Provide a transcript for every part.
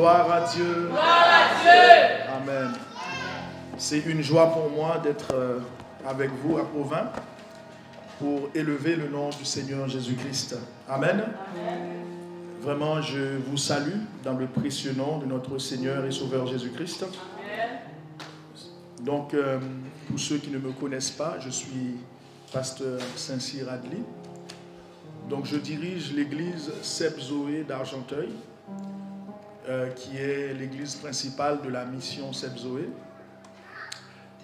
Gloire à Dieu. Gloire à Dieu. Amen. C'est une joie pour moi d'être avec vous à Provins pour élever le nom du Seigneur Jésus-Christ. Amen. Amen. Vraiment, je vous salue dans le précieux nom de notre Seigneur et Sauveur Jésus-Christ. Amen. Donc, pour ceux qui ne me connaissent pas, je suis pasteur Saint-Cyr Adli. Donc, je dirige l'église Seb Zoé d'Argenteuil, qui est l'église principale de la mission Seb Zoé.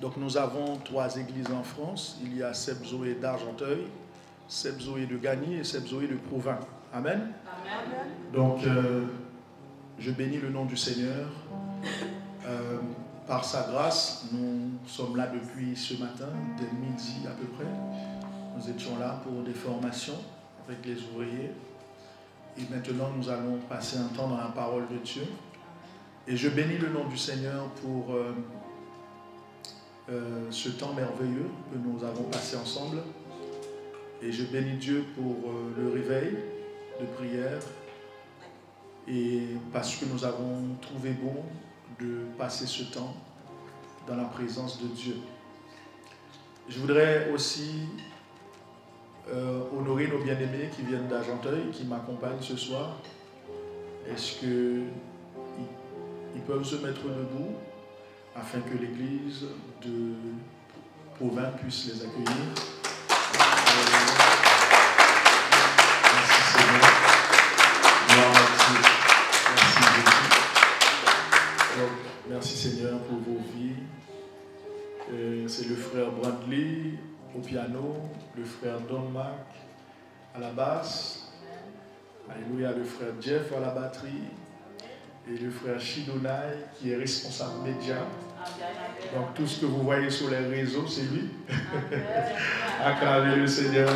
Donc, nous avons 3 églises en France. Il y a Seb Zoé d'Argenteuil, Seb Zoé de Gagny et Seb Zoé de Provins. Amen. Amen. Donc, je bénis le nom du Seigneur. Par sa grâce, nous sommes là depuis ce matin, dès midi à peu près. Nous étions là pour des formations avec les ouvriers. Et maintenant, nous allons passer un temps dans la parole de Dieu. Et je bénis le nom du Seigneur pour ce temps merveilleux que nous avons passé ensemble. Et je bénis Dieu pour le réveil de prière. Et parce que nous avons trouvé bon de passer ce temps dans la présence de Dieu. Je voudrais aussi honorer nos bien-aimés qui viennent d'Argenteuil, qui m'accompagnent ce soir. Est-ce qu'ils peuvent se mettre debout afin que l'église de Provins puisse les accueillir? Merci Seigneur. Gloire à Dieu. Merci Jésus. Donc, merci Seigneur pour vos vies. C'est le frère Bradley au piano, le frère Don Mac à la basse, alléluia, le frère Jeff à la batterie et le frère Shidonai qui est responsable média. Donc tout ce que vous voyez sur les réseaux, c'est lui. Acclamez le Seigneur.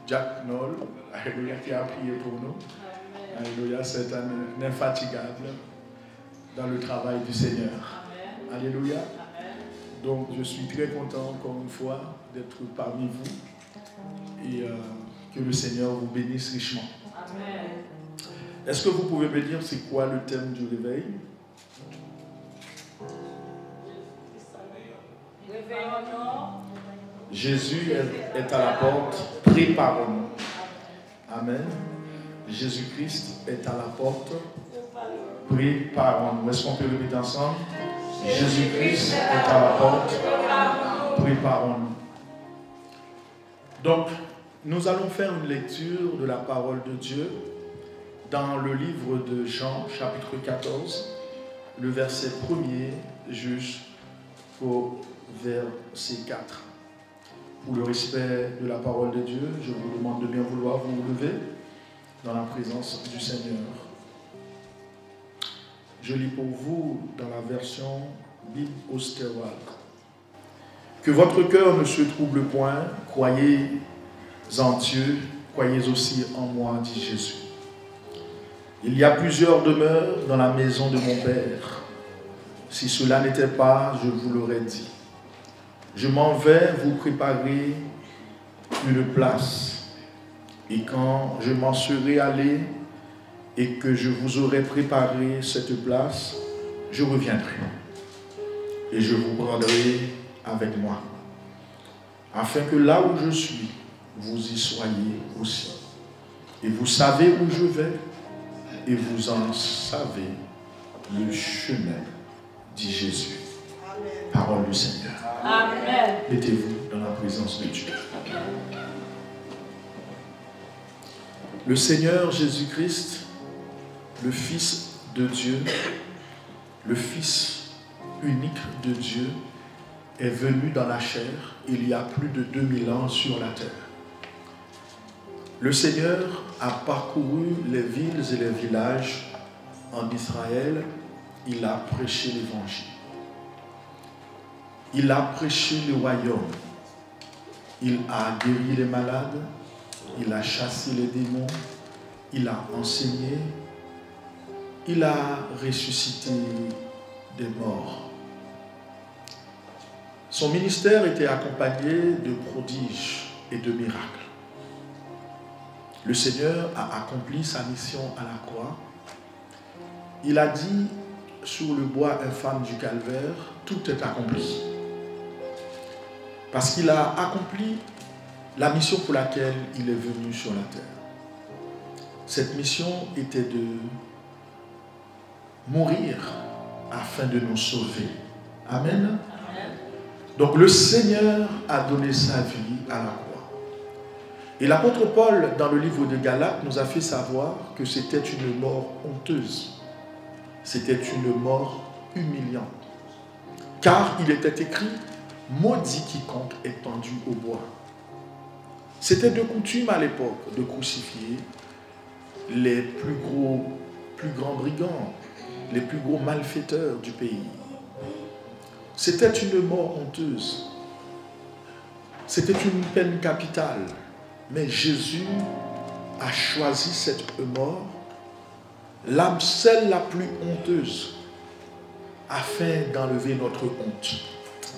Jack Knoll, alléluia, qui a prié pour nous. Alléluia, c'est un infatigable dans le travail du Seigneur. Amen. Alléluia. Amen. Donc je suis très content encore une fois d'être parmi vous et que le Seigneur vous bénisse richement. Amen. Est-ce que vous pouvez me dire c'est quoi le thème du réveil? Jésus est à la porte, préparons-nous. Amen. Jésus-Christ est à la porte, préparons-nous. Est-ce qu'on peut le répéter ensemble? Jésus-Christ est à la porte, préparons-nous. Donc, nous allons faire une lecture de la parole de Dieu dans le livre de Jean, chapitre 14, le verset 1er jusqu'au verset 4. Pour le respect de la parole de Dieu, je vous demande de bien vouloir vous lever dans la présence du Seigneur. Je lis pour vous dans la version Bible Austérale. Que votre cœur ne se trouble point, croyez en Dieu, croyez aussi en moi, dit Jésus. Il y a plusieurs demeures dans la maison de mon Père. Si cela n'était pas, je vous l'aurais dit. Je m'en vais vous préparer une place. Et quand je m'en serai allé et que je vous aurai préparé cette place, je reviendrai et je vous prendrai avec moi, afin que là où je suis, vous y soyez aussi. Et vous savez où je vais et vous en savez le chemin, dit Jésus. Amen. Parole du Seigneur. Amen. Mettez-vous dans la présence de Dieu. Le Seigneur Jésus-Christ, le Fils de Dieu, le Fils unique de Dieu, est venu dans la chair il y a plus de 2000 ans sur la terre. Le Seigneur a parcouru les villes et les villages en Israël. Il a prêché l'évangile. Il a prêché le royaume. Il a guéri les malades. Il a chassé les démons, il a enseigné, il a ressuscité des morts. Son ministère était accompagné de prodiges et de miracles. Le Seigneur a accompli sa mission à la croix. Il a dit sur le bois infâme du calvaire, tout est accompli. Parce qu'il a accompli la mission pour laquelle il est venu sur la terre. Cette mission était de mourir afin de nous sauver. Amen. Amen. Donc le Seigneur a donné sa vie à la croix. Et l'apôtre Paul, dans le livre de Galates, nous a fait savoir que c'était une mort honteuse. C'était une mort humiliante. Car il était écrit, maudit quiconque est pendu au bois. C'était de coutume à l'époque de crucifier les plus grands brigands, les plus gros malfaiteurs du pays. C'était une mort honteuse. C'était une peine capitale. Mais Jésus a choisi cette mort, celle la plus honteuse, afin d'enlever notre honte.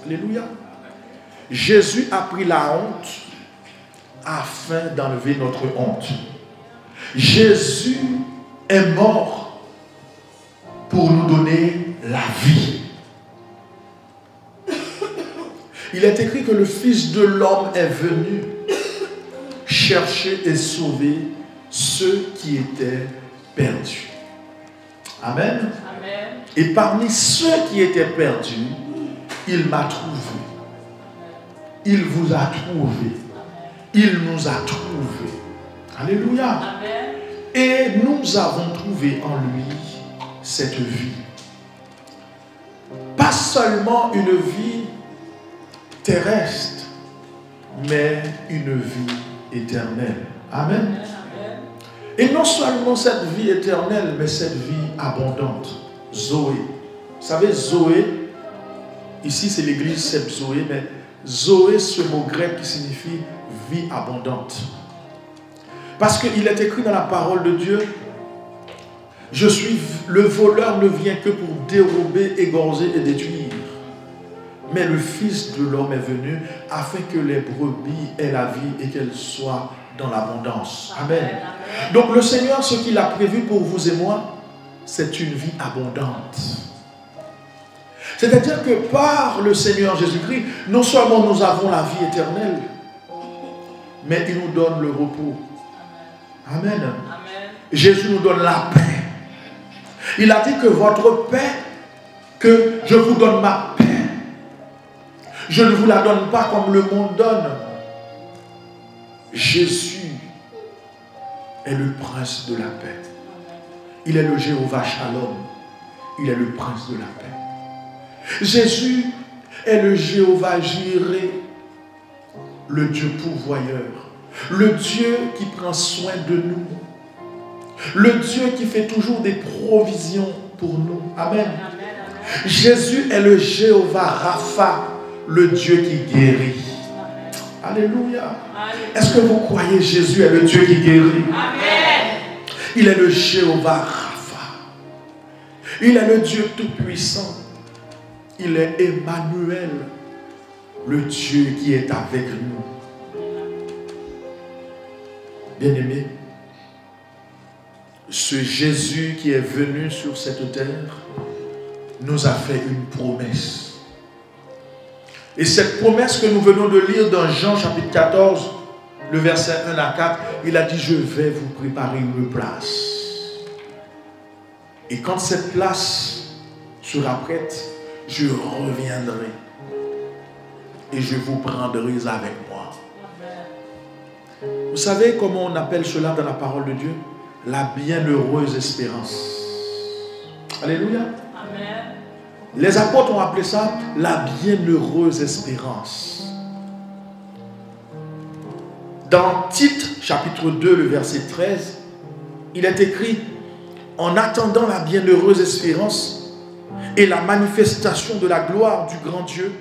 Alléluia. Jésus a pris la honte afin d'enlever notre honte. Jésus est mort pour nous donner la vie. Il est écrit que le Fils de l'homme est venu chercher et sauver ceux qui étaient perdus. Amen. Amen. Et parmi ceux qui étaient perdus, il m'a trouvé. Il vous a trouvé. Il nous a trouvés. Alléluia. Amen. Et nous avons trouvé en lui cette vie. Pas seulement une vie terrestre, mais une vie éternelle. Amen. Amen. Et non seulement cette vie éternelle, mais cette vie abondante. Zoé. Vous savez, Zoé, ici c'est l'église, c'est Zoé, mais Zoé, ce mot grec qui signifie vie abondante. Parce qu'il est écrit dans la parole de Dieu, le voleur ne vient que pour dérober, égorger et détruire. Mais le Fils de l'homme est venu afin que les brebis aient la vie et qu'elles soient dans l'abondance. Amen. Amen. Donc le Seigneur, ce qu'il a prévu pour vous et moi, c'est une vie abondante. C'est-à-dire que par le Seigneur Jésus-Christ, non seulement nous avons la vie éternelle, mais il nous donne le repos. Amen. Amen. Jésus nous donne la paix. Il a dit que votre paix, que je vous donne ma paix. Je ne vous la donne pas comme le monde donne. Jésus est le prince de la paix. Il est le Jéhovah Shalom. Il est le prince de la paix. Jésus est le Jéhovah Jireh, le Dieu pourvoyeur, le Dieu qui prend soin de nous, le Dieu qui fait toujours des provisions pour nous. Amen. Amen. Jésus est le Jéhovah Rapha, le Dieu qui guérit. Alléluia. Est-ce que vous croyez Jésus est le Dieu qui guérit? Amen. Il est le Jéhovah Rapha. Il est le Dieu tout-puissant. Il est Emmanuel, le Dieu qui est avec nous. Bien-aimés, ce Jésus qui est venu sur cette terre nous a fait une promesse. Et cette promesse que nous venons de lire dans Jean chapitre 14, le verset 1 à 4, il a dit, je vais vous préparer une place. Et quand cette place sera prête, je reviendrai et je vous prendrai avec moi. Vous savez comment on appelle cela dans la parole de Dieu? La bienheureuse espérance. Alléluia. Amen. Les apôtres ont appelé ça la bienheureuse espérance. Dans Tite, chapitre 2, le verset 13, il est écrit, en attendant la bienheureuse espérance et la manifestation de la gloire du grand Dieu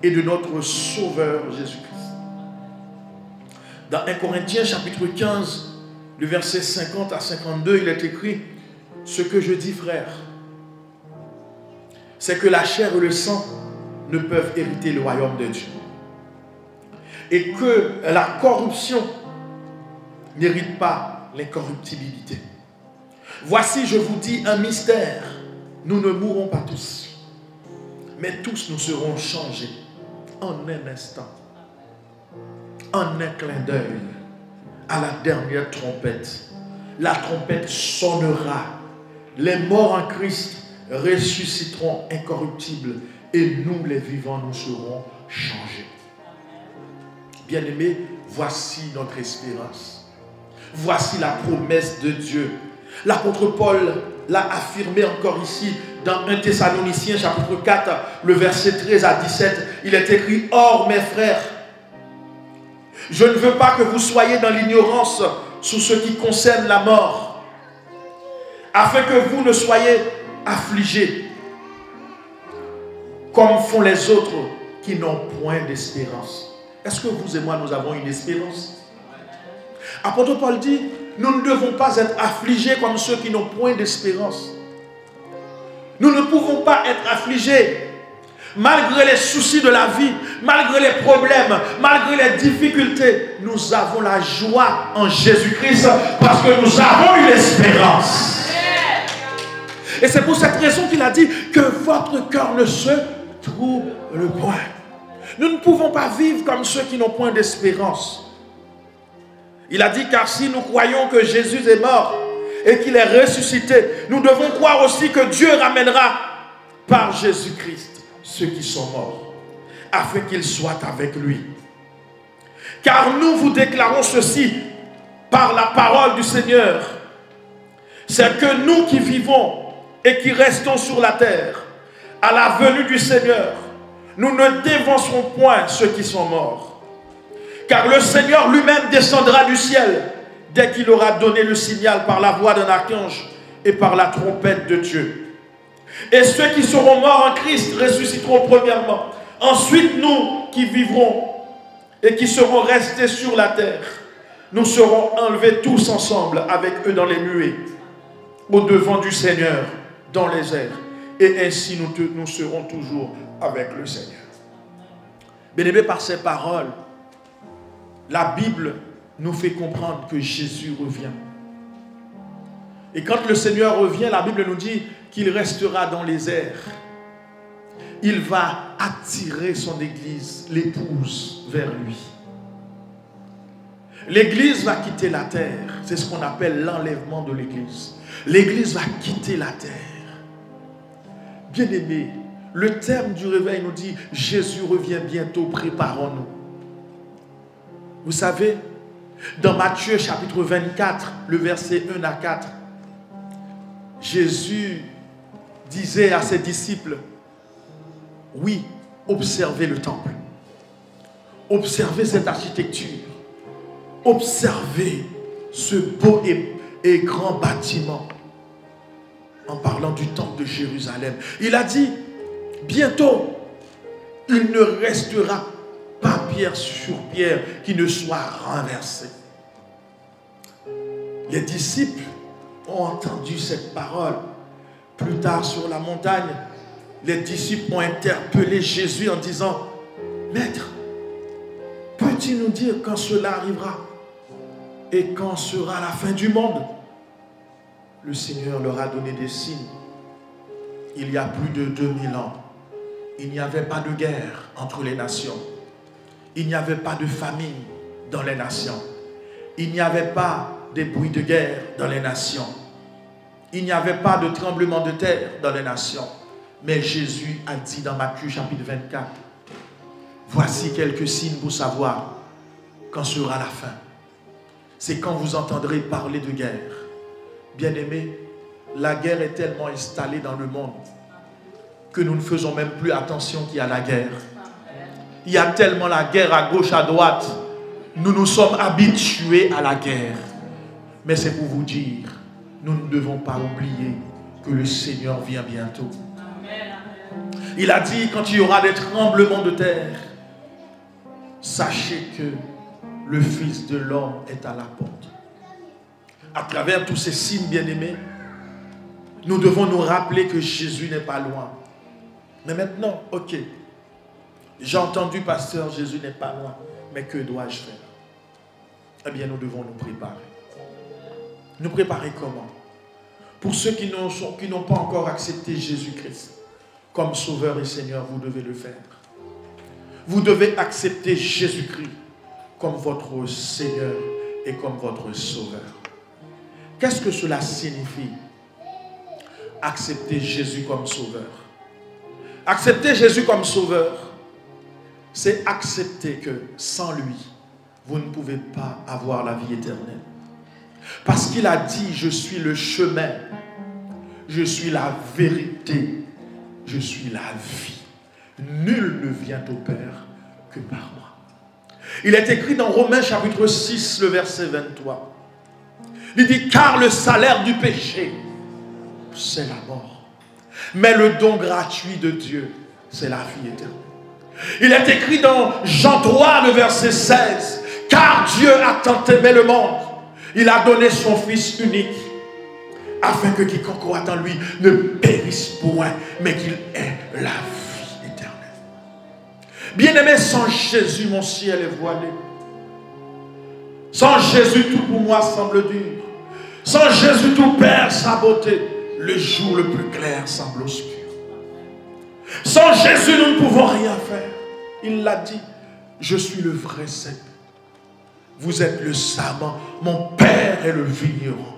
et de notre Sauveur Jésus-Christ. Dans 1 Corinthiens, chapitre 15, le verset 50 à 52, il est écrit, ce que je dis, frère, c'est que la chair et le sang ne peuvent hériter le royaume de Dieu. et que la corruption n'hérite pas l'incorruptibilité. Voici, je vous dis un mystère. Nous ne mourrons pas tous, mais tous nous serons changés en un instant, en un clin d'œil, à la dernière trompette. La trompette sonnera. Les morts en Christ ressusciteront incorruptibles et nous, les vivants, nous serons changés. Bien-aimés, voici notre espérance. Voici la promesse de Dieu. L'apôtre Paul l'a affirmé encore ici dans 1 Thessaloniciens chapitre 4, le verset 13 à 17. Il est écrit: Or, mes frères, je ne veux pas que vous soyez dans l'ignorance sur ce qui concerne la mort, afin que vous ne soyez affligés comme font les autres qui n'ont point d'espérance. Est-ce que vous et moi, nous avons une espérance? Apôtre Paul dit, nous ne devons pas être affligés comme ceux qui n'ont point d'espérance. Nous ne pouvons pas être affligés malgré les soucis de la vie, malgré les problèmes, malgré les difficultés. Nous avons la joie en Jésus-Christ parce que nous avons une espérance. Et c'est pour cette raison qu'il a dit que votre cœur ne se trouble point. Nous ne pouvons pas vivre comme ceux qui n'ont point d'espérance. Il a dit, car si nous croyons que Jésus est mort et qu'il est ressuscité, nous devons croire aussi que Dieu ramènera par Jésus-Christ ceux qui sont morts, afin qu'ils soient avec lui. Car nous vous déclarons ceci par la parole du Seigneur, c'est que nous qui vivons et qui restons sur la terre, à la venue du Seigneur, nous ne dévancerons point ceux qui sont morts. Car le Seigneur lui-même descendra du ciel dès qu'il aura donné le signal par la voix d'un archange et par la trompette de Dieu. Et ceux qui seront morts en Christ ressusciteront premièrement. Ensuite, nous qui vivrons et qui serons restés sur la terre, nous serons enlevés tous ensemble avec eux dans les nuées, au-devant du Seigneur, dans les airs. Et ainsi nous serons toujours avec le Seigneur. Bien-aimés, par ces paroles, la Bible nous fait comprendre que Jésus revient. Et quand le Seigneur revient, la Bible nous dit qu'il restera dans les airs. Il va attirer son Église, l'épouse, vers lui. L'Église va quitter la terre. C'est ce qu'on appelle l'enlèvement de l'Église. L'Église va quitter la terre. Bien-aimés, le thème du réveil nous dit « Jésus revient bientôt, préparons-nous ». Vous savez, dans Matthieu chapitre 24, le verset 1 à 4, Jésus disait à ses disciples, oui, observez le temple, observez cette architecture, observez ce beau et grand bâtiment, en parlant du temple de Jérusalem. Il a dit, bientôt, il ne restera pas pierre sur pierre qui ne soit renversée. Les disciples ont entendu cette parole. Plus tard sur la montagne, les disciples ont interpellé Jésus en disant, Maître, peux-tu nous dire quand cela arrivera et quand sera la fin du monde? Le Seigneur leur a donné des signes. Il y a plus de 2000 ans, il n'y avait pas de guerre entre les nations. Il n'y avait pas de famine dans les nations. Il n'y avait pas de bruits de guerre dans les nations. Il n'y avait pas de tremblement de terre dans les nations. Mais Jésus a dit dans Matthieu chapitre 24, voici quelques signes pour savoir quand sera la fin. C'est quand vous entendrez parler de guerre. Bien-aimés, la guerre est tellement installée dans le monde que nous ne faisons même plus attention qu'il y a la guerre. Il y a tellement la guerre à gauche, à droite. Nous nous sommes habitués à la guerre. Mais c'est pour vous dire, nous ne devons pas oublier que le Seigneur vient bientôt. Il a dit, quand il y aura des tremblements de terre, sachez que le Fils de l'homme est à la porte. À travers tous ces signes bien-aimés, nous devons nous rappeler que Jésus n'est pas loin. Mais maintenant, ok, j'ai entendu, pasteur, Jésus n'est pas loin. Mais que dois-je faire? Eh bien, nous devons nous préparer. Nous préparer comment? Pour ceux qui n'ont pas encore accepté Jésus-Christ comme Sauveur et Seigneur, vous devez le faire. Vous devez accepter Jésus-Christ comme votre Seigneur et comme votre Sauveur. Qu'est-ce que cela signifie? Accepter Jésus comme Sauveur. Accepter Jésus comme Sauveur, c'est accepter que sans lui, vous ne pouvez pas avoir la vie éternelle. Parce qu'il a dit, je suis le chemin, je suis la vérité, je suis la vie. Nul ne vient au Père que par moi. Il est écrit dans Romains chapitre 6, le verset 23. Il dit, car le salaire du péché, c'est la mort. Mais le don gratuit de Dieu, c'est la vie éternelle. Il est écrit dans Jean 3, le verset 16. Car Dieu a tant aimé le monde, il a donné son Fils unique, afin que quiconque croit en lui ne périsse point, mais qu'il ait la vie éternelle. Bien-aimé, sans Jésus, mon ciel est voilé. Sans Jésus, tout pour moi semble dur. Sans Jésus, tout perd sa beauté. Le jour le plus clair semble obscur. Sans Jésus, nous ne pouvons rien faire. Il l'a dit, je suis le vrai cep. Vous êtes le sabbat, mon Père est le vigneron.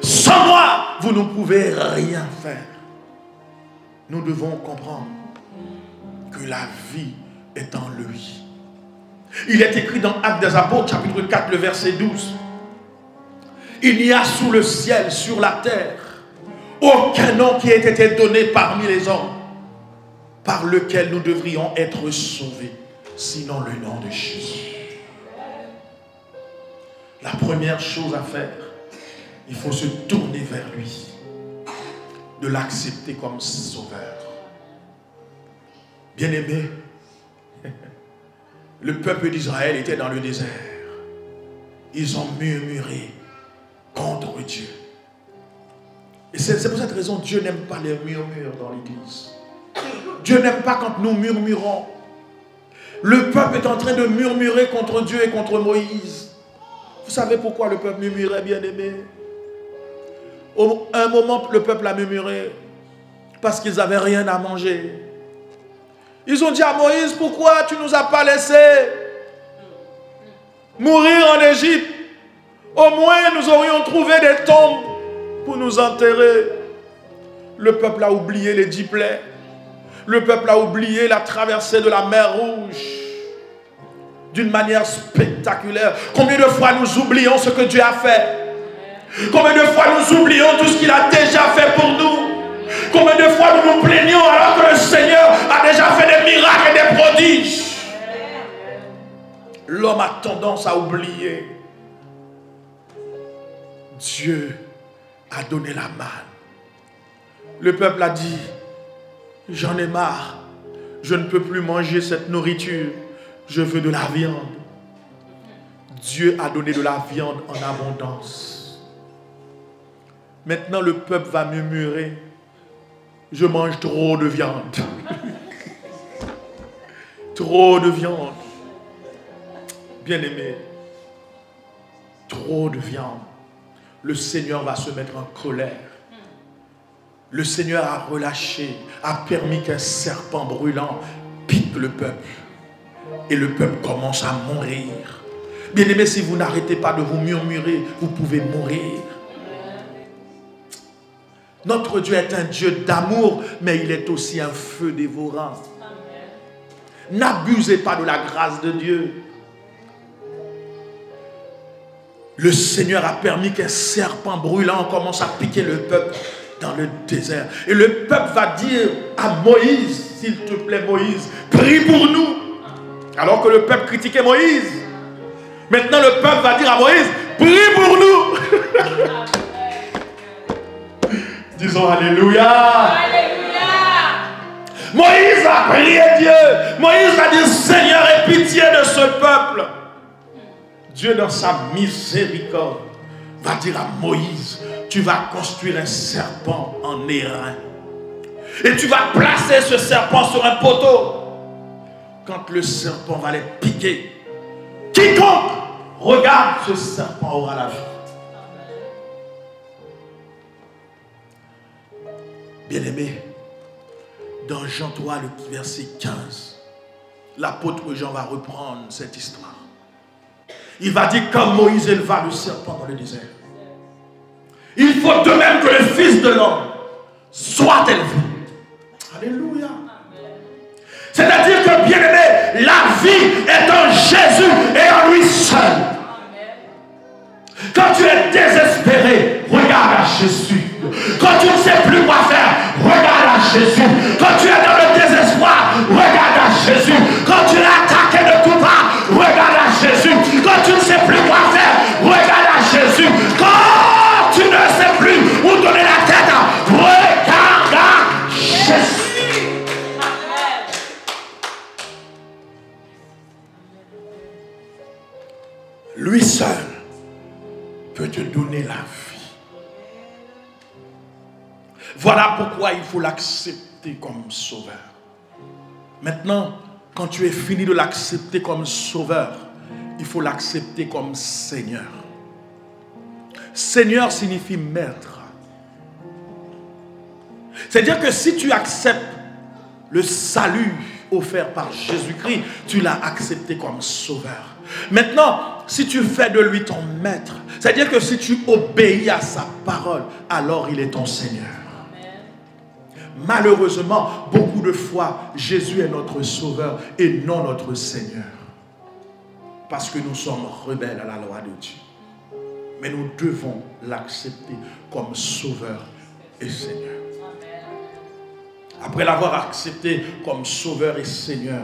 Sans moi, vous ne pouvez rien faire. Nous devons comprendre que la vie est en lui. Il est écrit dans Actes des Apôtres, chapitre 4, le verset 12. Il n'y a sous le ciel, sur la terre, aucun nom qui ait été donné parmi les hommes par lequel nous devrions être sauvés, sinon le nom de Jésus. La première chose à faire, il faut se tourner vers lui, de l'accepter comme sauveur. Bien-aimé, le peuple d'Israël était dans le désert. Ils ont murmuré contre Dieu. Et c'est pour cette raison que Dieu n'aime pas les murmures dans l'église. Dieu n'aime pas quand nous murmurons. Le peuple est en train de murmurer contre Dieu et contre Moïse. Vous savez pourquoi le peuple murmurait, bien-aimé? À un moment, le peuple a murmuré parce qu'ils n'avaient rien à manger. Ils ont dit à Moïse, pourquoi tu ne nous as pas laissés mourir en Égypte? Au moins, nous aurions trouvé des tombes pour nous enterrer. Le peuple a oublié les 10 plaies. Le peuple a oublié la traversée de la mer Rouge d'une manière spectaculaire. Combien de fois nous oublions ce que Dieu a fait? Combien de fois nous oublions tout ce qu'il a déjà fait pour nous? Combien de fois nous nous plaignons alors que le Seigneur a déjà fait des miracles et des prodiges? L'homme a tendance à oublier. Dieu a donné la manne. Le peuple a dit, j'en ai marre, je ne peux plus manger cette nourriture, je veux de la viande. Dieu a donné de la viande en abondance. Maintenant le peuple va murmurer, je mange trop de viande. Trop de viande. Bien-aimé, trop de viande. Le Seigneur va se mettre en colère. Le Seigneur a relâché, a permis qu'un serpent brûlant pique le peuple. Et le peuple commence à mourir. Bien-aimés, si vous n'arrêtez pas de vous murmurer, vous pouvez mourir. Notre Dieu est un Dieu d'amour, mais il est aussi un feu dévorant. N'abusez pas de la grâce de Dieu. Le Seigneur a permis qu'un serpent brûlant commence à piquer le peuple dans le désert. Et le peuple va dire à Moïse, s'il te plaît Moïse, prie pour nous. Alors que le peuple critiquait Moïse. Maintenant le peuple va dire à Moïse, prie pour nous. Disons Alléluia. Alléluia. Moïse a prié Dieu. Moïse a dit, Seigneur, aie pitié de ce peuple. Dieu, dans sa miséricorde, va dire à Moïse, tu vas construire un serpent en airain. Et tu vas placer ce serpent sur un poteau. Quand le serpent va les piquer, Regarde, ce serpent aura la vie. Bien-aimé, dans Jean 3, le verset 15, l'apôtre Jean va reprendre cette histoire. Il va dire comme Moïse éleva le serpent dans le désert. Il faut de même que le Fils de l'homme soit élevé. Alléluia. C'est-à-dire que, bien-aimé, la vie est en Jésus et en lui seul. Quand tu es désespéré, regarde à Jésus. Quand tu ne sais plus quoi faire, regarde à Jésus. Quand tu es dans le désespoir, regarde à Jésus. Quand tu es attaqué de tout part, regarde à Jésus. Quand tu ne sais plus quoi faire, regarde à Jésus. Quand tu ne sais plus où donner la tête, regarde à Jésus. Lui seul peut te donner la vie. Voilà pourquoi il faut l'accepter comme sauveur. Maintenant, quand tu es fini de l'accepter comme sauveur, il faut l'accepter comme Seigneur. Seigneur signifie maître. C'est-à-dire que si tu acceptes le salut offert par Jésus-Christ, tu l'as accepté comme sauveur. Maintenant, si tu fais de lui ton maître, c'est-à-dire que si tu obéis à sa parole, alors il est ton Seigneur. Malheureusement, beaucoup de fois, Jésus est notre sauveur et non notre Seigneur. Parce que nous sommes rebelles à la loi de Dieu. Mais nous devons l'accepter comme sauveur et Seigneur. Après l'avoir accepté comme sauveur et Seigneur,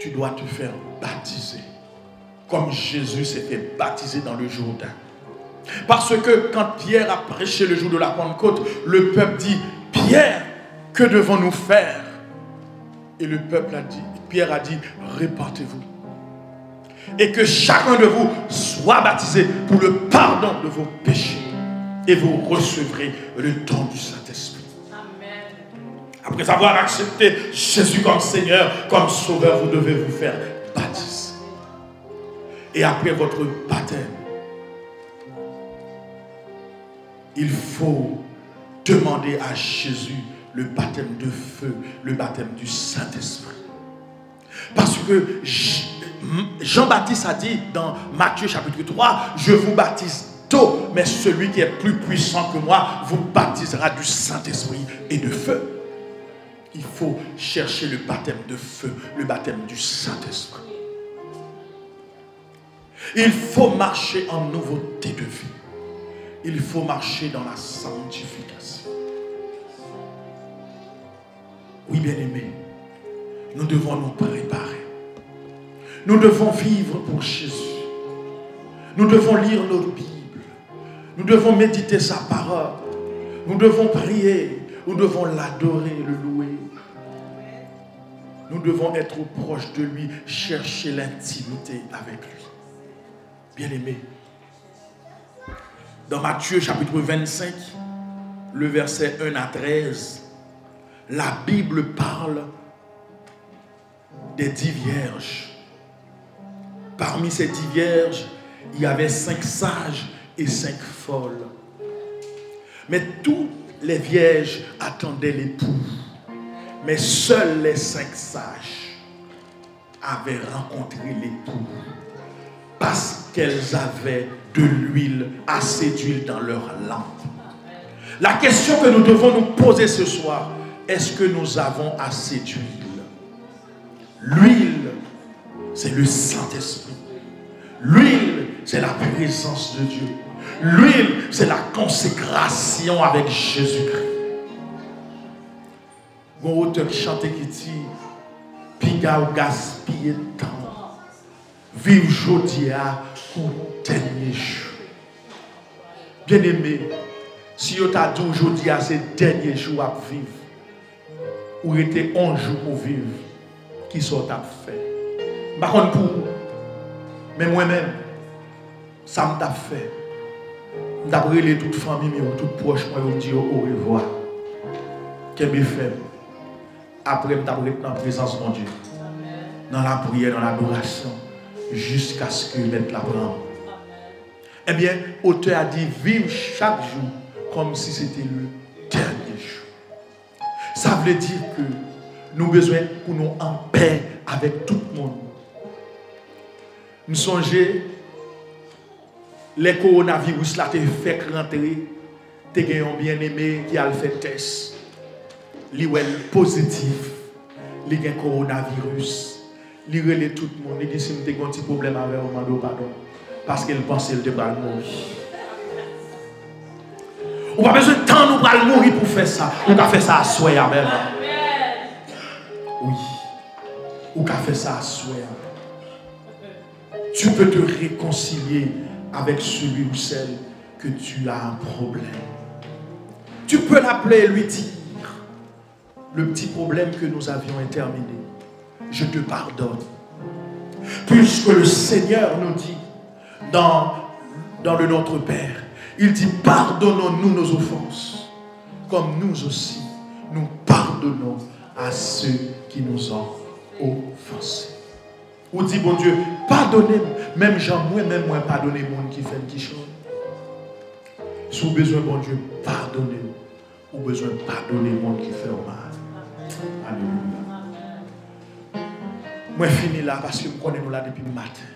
tu dois te faire baptiser. Comme Jésus s'est fait baptiser dans le Jourdain. Parce que quand Pierre a prêché le jour de la Pentecôte, le peuple dit, Pierre, que devons-nous faire? Et le peuple a dit, Pierre a dit, répentez-vous. Et que chacun de vous soit baptisé pour le pardon de vos péchés. Et vous recevrez le don du Saint-Esprit. Après avoir accepté Jésus comme Seigneur, comme Sauveur, vous devez vous faire baptiser. Et après votre baptême, il faut demander à Jésus le baptême de feu, le baptême du Saint-Esprit. Parce que Jean-Baptiste a dit dans Matthieu chapitre 3, je vous baptise d'eau, mais celui qui est plus puissant que moi vous baptisera du Saint-Esprit et de feu. Il faut chercher le baptême de feu, le baptême du Saint-Esprit. Il faut marcher en nouveauté de vie. Il faut marcher dans la sanctification. Oui, bien-aimés, nous devons nous préparer. Nous devons vivre pour Jésus. Nous devons lire notre Bible. Nous devons méditer sa parole. Nous devons prier. Nous devons l'adorer, le louer. Nous devons être proches de lui, chercher l'intimité avec lui. Bien-aimés, dans Matthieu chapitre 25, le verset 1 à 13, la Bible parle des 10 vierges. Parmi ces 10 vierges, il y avait 5 sages et 5 folles. Mais toutes les vierges attendaient l'époux. Mais seuls les 5 sages avaient rencontré l'époux. Parce qu'elles avaient de l'huile, assez d'huile dans leur lampe. La question que nous devons nous poser ce soir, est-ce que nous avons assez d'huile? L'huile, c'est le Saint-Esprit. L'huile, c'est la présence de Dieu. L'huile, c'est la consécration avec Jésus-Christ. Mon auteur qui chantait qui dit, Piga ou gaspiller temps. Vive jodia pour dernier jour. Bien-aimé, si vous avez dit aujourd'hui à ces derniers jours à vivre, ou était 11 jours pour vivre, qui sont à faire? Par contre, pour mais moi-même, ça m'a fait. D'après les toutes familles, toutes proches, moi, je me dis au revoir. Qu'est-ce que fait? Après, je suis dans la présence de mon Dieu. Dans la prière, dans l'adoration. Jusqu'à ce que mette la prendre Eh bien, l'auteur a dit vivre chaque jour comme si c'était le dernier jour. Ça veut dire que nous avons besoin pour nous en paix avec tout le monde. Nous songeons, les coronavirus là te fait rentrer, tu as un bien-aimé qui a fait test. Il est positif, il a un coronavirus. Il relève tout le monde, il dit si tu as un petit problème avec moi, pardon. Parce qu'il pensait qu'il devait mourir. On n'a pas besoin de temps nous pour mourir pour faire ça. On a fait ça à soi même. Oui. On a fait ça à soi. Tu peux te réconcilier avec celui ou celle que tu as un problème. Tu peux l'appeler et lui dire le petit problème que nous avions terminé. Je te pardonne. Puisque le Seigneur nous dit dans le Notre Père, il dit pardonnons-nous nos offenses, comme nous aussi, nous pardonnons à ceux qui nous ont offensés. Ou dit bon Dieu, pardonnez-moi, même moi-même, pardonnez moi qui fait quelque chose. Si vous avez besoin, bon Dieu, pardonnez-moi. Ou besoin de pardonner le monde qui fait mal. Alléluia. Moi, je finis là parce que je connais nous là depuis le matin.